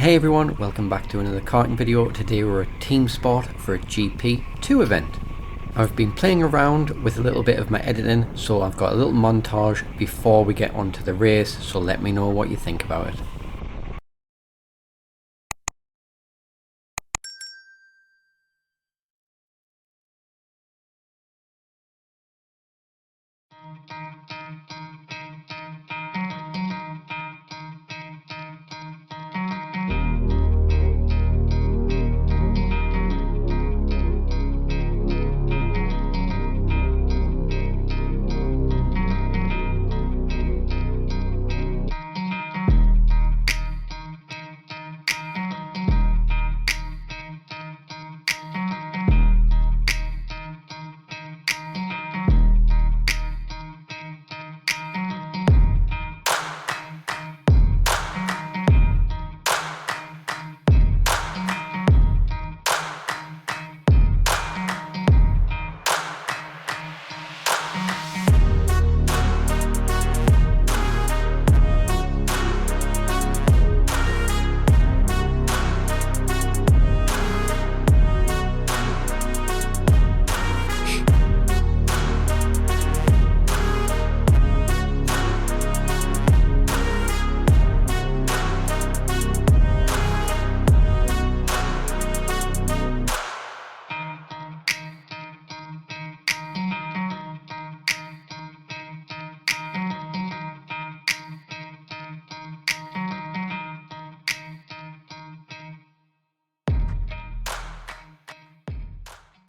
Hey everyone, welcome back to another karting video. Today we're at TeamSport for a GP2 event. I've been playing around with a little bit of my editing, so I've got a little montage before we get onto the race, so let me know what you think about it.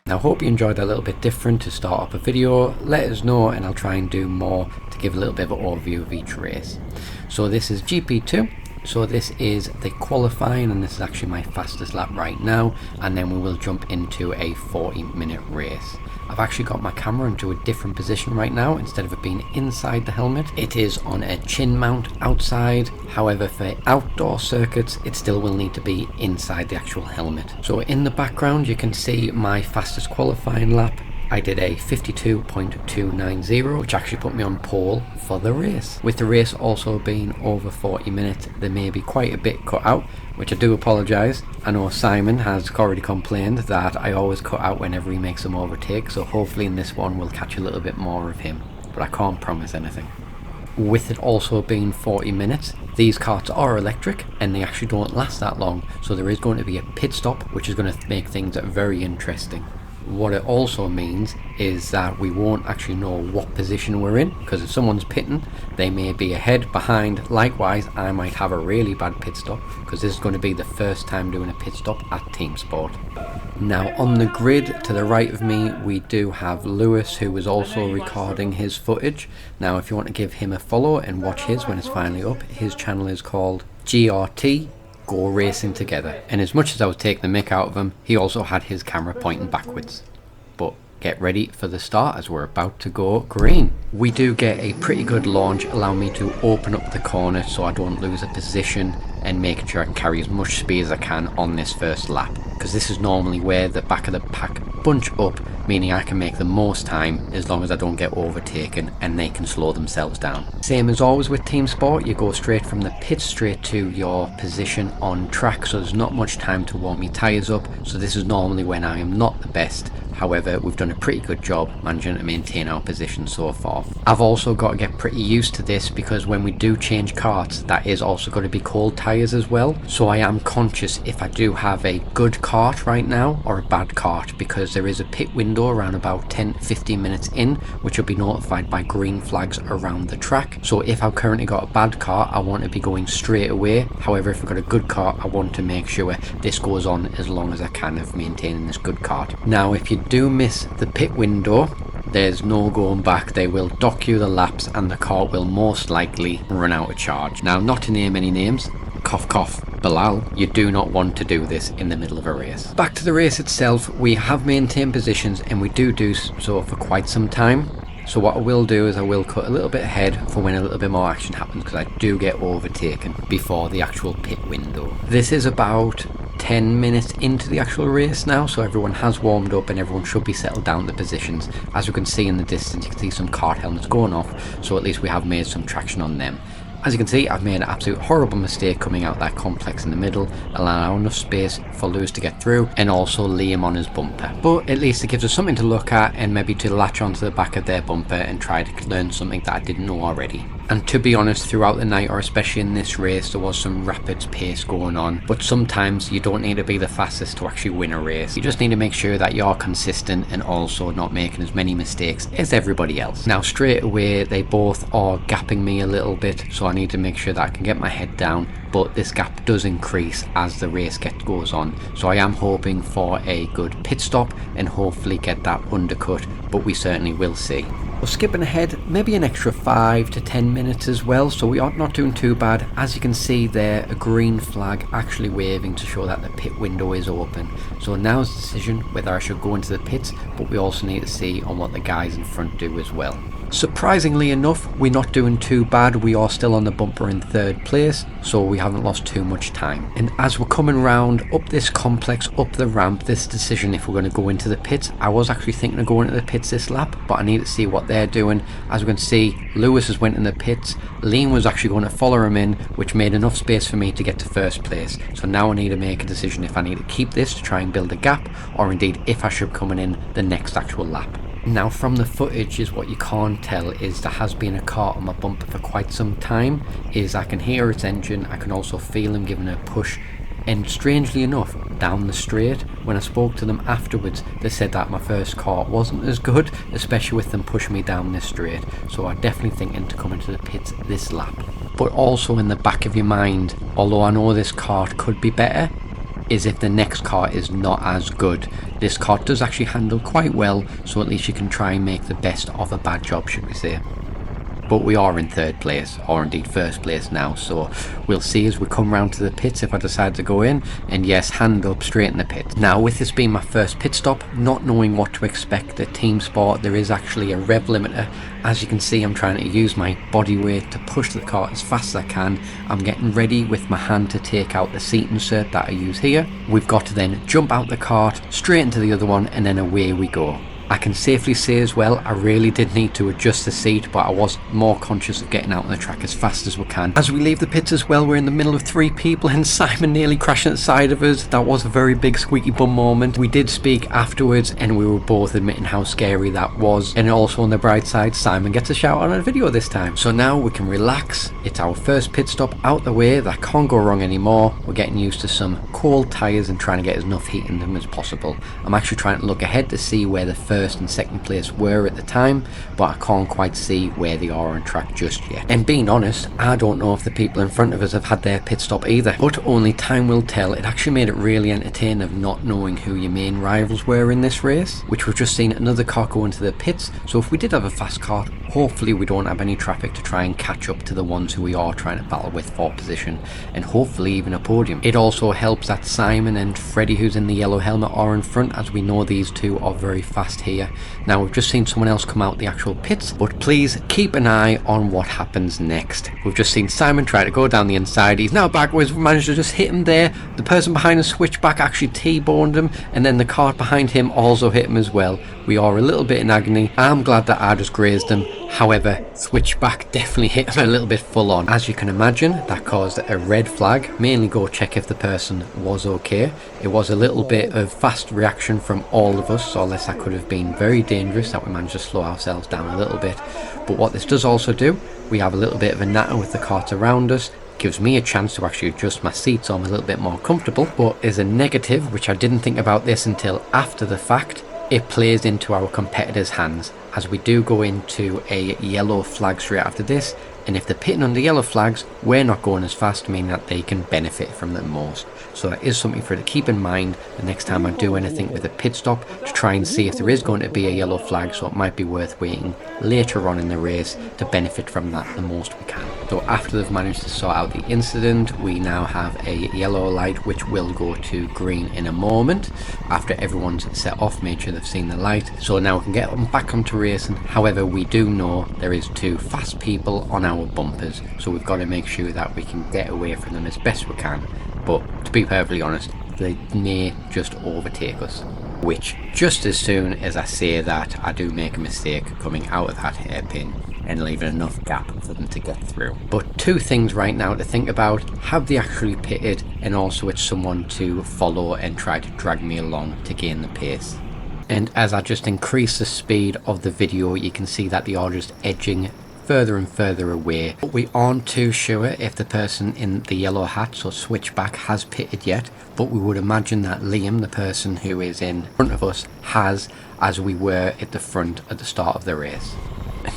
Now, I hope you enjoyed that little bit different to start up a video. Let us know and I'll try and do more to give a little bit of an overview of each race. So this is GP2. So this is the qualifying, and this is actually my fastest lap right now, and then we will jump into a 40-minute race. I've actually got my camera into a different position right now. Instead of it being inside the helmet, it is on a chin mount outside. However, for outdoor circuits, it still will need to be inside the actual helmet. So in the background you can see my fastest qualifying lap. I did a 52.290, which actually put me on pole for the race. With the race also being over 40 minutes, there may be quite a bit cut out, which I do apologise. I know Simon has already complained that I always cut out whenever he makes some overtake, so hopefully in this one we'll catch a little bit more of him, but I can't promise anything. With it also being 40 minutes, these karts are electric and they actually don't last that long, so there is going to be a pit stop, which is going to make things very interesting. What it also means is that we won't actually know what position we're in, because if someone's pitting, they may be ahead, behind. Likewise, I might have a really bad pit stop, because this is going to be the first time doing a pit stop at TeamSport. Now on the grid to the right of me, we do have Lewis, who is also recording his footage. Now if you want to give him a follow and watch his when it's finally up, his channel is called GRT Go Racing Together, and as much as I was taking the mick out of him, he also had his camera pointing backwards. But get ready for the start as we're about to go green. We do get a pretty good launch, allowing me to open up the corner so I don't lose a position, and making sure I can carry as much speed as I can on this first lap, because this is normally where the back of the pack bunch up, meaning I can make the most time as long as I don't get overtaken and they can slow themselves down. Same as always with TeamSport, you go straight from the pit straight to your position on track, so there's not much time to warm your tyres up, so this is normally when I am not the best. However, we've done a pretty good job managing to maintain our position so far. I've also got to get pretty used to this, because when we do change karts, that is also going to be cold tyres as well. So I am conscious if I do have a good kart right now or a bad kart, because there is a pit window around about 10-15 minutes in, which will be notified by green flags around the track. So if I've currently got a bad kart, I want to be going straight away. However, if I've got a good kart, I want to make sure this goes on as long as I can of maintaining this good kart. Now if you do miss the pit window, there's no going back. They will dock you the laps and the car will most likely run out of charge. Now, not to name any names, cough cough, Bilal, you do not want to do this in the middle of a race. Back to the race itself, we have maintained positions and we do so for quite some time. So what I will do is I will cut a little bit ahead for when a little bit more action happens, because I do get overtaken before the actual pit window. This is about 10 minutes into the actual race now, so everyone has warmed up and everyone should be settled down to positions. As you can see in the distance, you can see some kart helmets going off, so at least we have made some traction on them. As you can see, I've made an absolute horrible mistake coming out that complex in the middle, allowing enough space for Lewis to get through and also Liam on his bumper. But at least it gives us something to look at and maybe to latch onto the back of their bumper and try to learn something that I didn't know already. And to be honest, throughout the night, or especially in this race, there was some rapid pace going on. But sometimes you don't need to be the fastest to actually win a race. You just need to make sure that you're consistent and also not making as many mistakes as everybody else. Now straight away, they both are gapping me a little bit, so I need to make sure that I can get my head down. But this gap does increase as the race goes on. So I am hoping for a good pit stop and hopefully get that undercut, but we certainly will see. We're skipping ahead maybe an extra 5 to 10 minutes as well, so we are not doing too bad. As you can see there, a green flag actually waving to show that the pit window is open. So now's the decision whether I should go into the pits, but we also need to see on what the guys in front do as well. Surprisingly enough, we're not doing too bad. We are still on the bumper in 3rd place, so we haven't lost too much time. And as we're coming round up this complex, up the ramp, this decision if we're going to go into the pits, I was actually thinking of going into the pits this lap, but I need to see what they're doing. As we can see, Lewis has went in the pits, Liam was actually going to follow him in, which made enough space for me to get to 1st place. So now I need to make a decision if I need to keep this to try and build a gap, or indeed if I should be coming in the next actual lap. Now from the footage is what you can't tell is there has been a Kart on my bumper for quite some time, is I can hear its engine, I can also feel him giving a push, and strangely enough down the straight, when I spoke to them afterwards, they said that my first Kart wasn't as good, especially with them pushing me down this straight. So I'm definitely thinking to come into the pits this lap. But also in the back of your mind, although I know this Kart could be better, is if the next Kart is not as good. This Kart does actually handle quite well, so at least you can try and make the best of a bad job, should we say. But we are in 3rd place, or indeed 1st place now, so we'll see as we come round to the pits if I decide to go in, and yes, hand up straight in the pits. Now with this being my first pit stop, not knowing what to expect at TeamSport, there is actually a rev limiter. As you can see, I'm trying to use my body weight to push the Kart as fast as I can. I'm getting ready with my hand to take out the seat insert that I use here. We've got to then jump out the Kart, straight into the other one, and then away we go. I can safely say as well, I really did need to adjust the seat, but I was more conscious of getting out on the track as fast as we can. As we leave the pits as well, we're in the middle of 3 people and Simon nearly crashing at the side of us. That was a very big squeaky bum moment. We did speak afterwards and we were both admitting how scary that was. And also on the bright side, Simon gets a shout out on a video this time. So now we can relax. It's our first pit stop out the way. That can't go wrong anymore. We're getting used to some cold tyres and trying to get as enough heat in them as possible. I'm actually trying to look ahead to see where the 1st and 2nd place were at the time, but I can't quite see where they are on track just yet. And being honest, I don't know if the people in front of us have had their pit stop either, but only time will tell. It actually made it really entertaining of not knowing who your main rivals were in this race, which we've just seen another car go into the pits. So if we did have a fast car, hopefully we don't have any traffic to try and catch up to the ones who we are trying to battle with for position, and hopefully even a podium. It also helps that Simon and Freddie, who's in the yellow helmet, are in front, as we know these two are very fast here. Now we've just seen someone else come out the actual pits, but please keep an eye on what happens next. We've just seen Simon try to go down the inside. He's now backwards. We managed to just hit him there. The person behind the switchback actually T-boned him, and then the Kart behind him also hit him as well. We are a little bit in agony. I'm glad that I just grazed him. However, switchback definitely hit him a little bit full on. As you can imagine, that caused a red flag. Mainly go check if the person was okay. It was a little bit of fast reaction from all of us, or less that could have been very dangerous, that we managed to slow ourselves down a little bit. But what this does also do, we have a little bit of a natter with the Kart around us. Gives me a chance to actually adjust my seat so I'm a little bit more comfortable. But as a negative, which I didn't think about this until after the fact, it plays into our competitors' hands, as we do go into a yellow flag straight after this, and if they're pitting under yellow flags, we're not going as fast, meaning that they can benefit from them most. So that is something for to keep in mind the next time I do anything with a pit stop, to try and see if there is going to be a yellow flag, so it might be worth waiting later on in the race to benefit from that the most we can. So after they've managed to sort out the incident, we now have a yellow light which will go to green in a moment after everyone's set off, made sure they've seen the light. So now we can get them back onto racing. However, we do know there is 2 fast people on our bumpers, so we've got to make sure that we can get away from them as best we can. But to be perfectly honest, they may just overtake us, which just as soon as I say that, I do make a mistake coming out of that hairpin and leaving enough gap for them to get through. But two things right now to think about: have they actually pitted, and also it's someone to follow and try to drag me along to gain the pace. And as I just increase the speed of the video, you can see that they are just edging further and further away. But we aren't too sure if the person in the yellow hat, so switchback, has pitted yet, but we would imagine that Liam, the person who is in front of us, has, as we were at the front at the start of the race.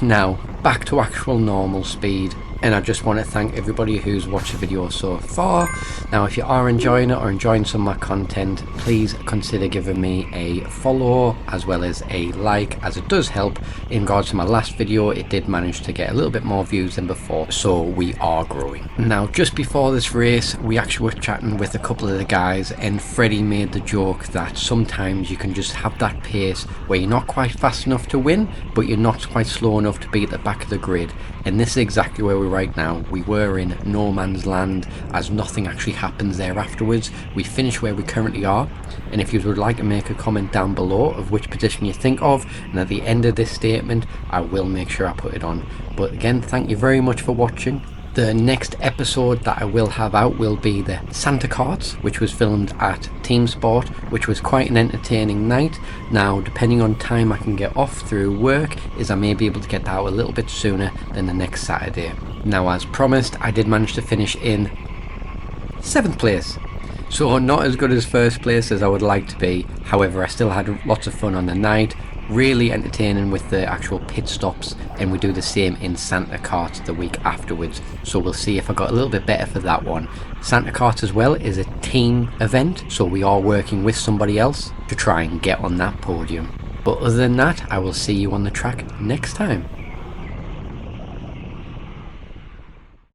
Now back to actual normal speed, and I just want to thank everybody who's watched the video so far. Now if you are enjoying it or enjoying some of my content, please consider giving me a follow as well as a like, as it does help. In regards to my last video, it did manage to get a little bit more views than before, so we are growing. Now just before this race, we actually were chatting with a couple of the guys, and Freddie made the joke that sometimes you can just have that pace where you're not quite fast enough to win, but you're not quite slow enough to be at the back of the grid. And this is exactly where we're right now. We were in no man's land, as nothing actually happens there afterwards. We finish where we currently are, and if you would like to make a comment down below of which position you think of, and at the end of this statement I will make sure I put it on. But again, thank you very much for watching. The next episode that I will have out will be the Santa Karts, which was filmed at TeamSport, which was quite an entertaining night. Now, depending on time I can get off through work, is I may be able to get that out a little bit sooner than the next Saturday. Now, as promised, I did manage to finish in 7th place. So not as good as 1st place as I would like to be. However, I still had lots of fun on the night. Really entertaining with the actual pit stops, and we do the same in Santa Karts the week afterwards, so we'll see if I got a little bit better for that one. Santa Karts as well is a team event, so we are working with somebody else to try and get on that podium. But other than that, I will see you on the track next time.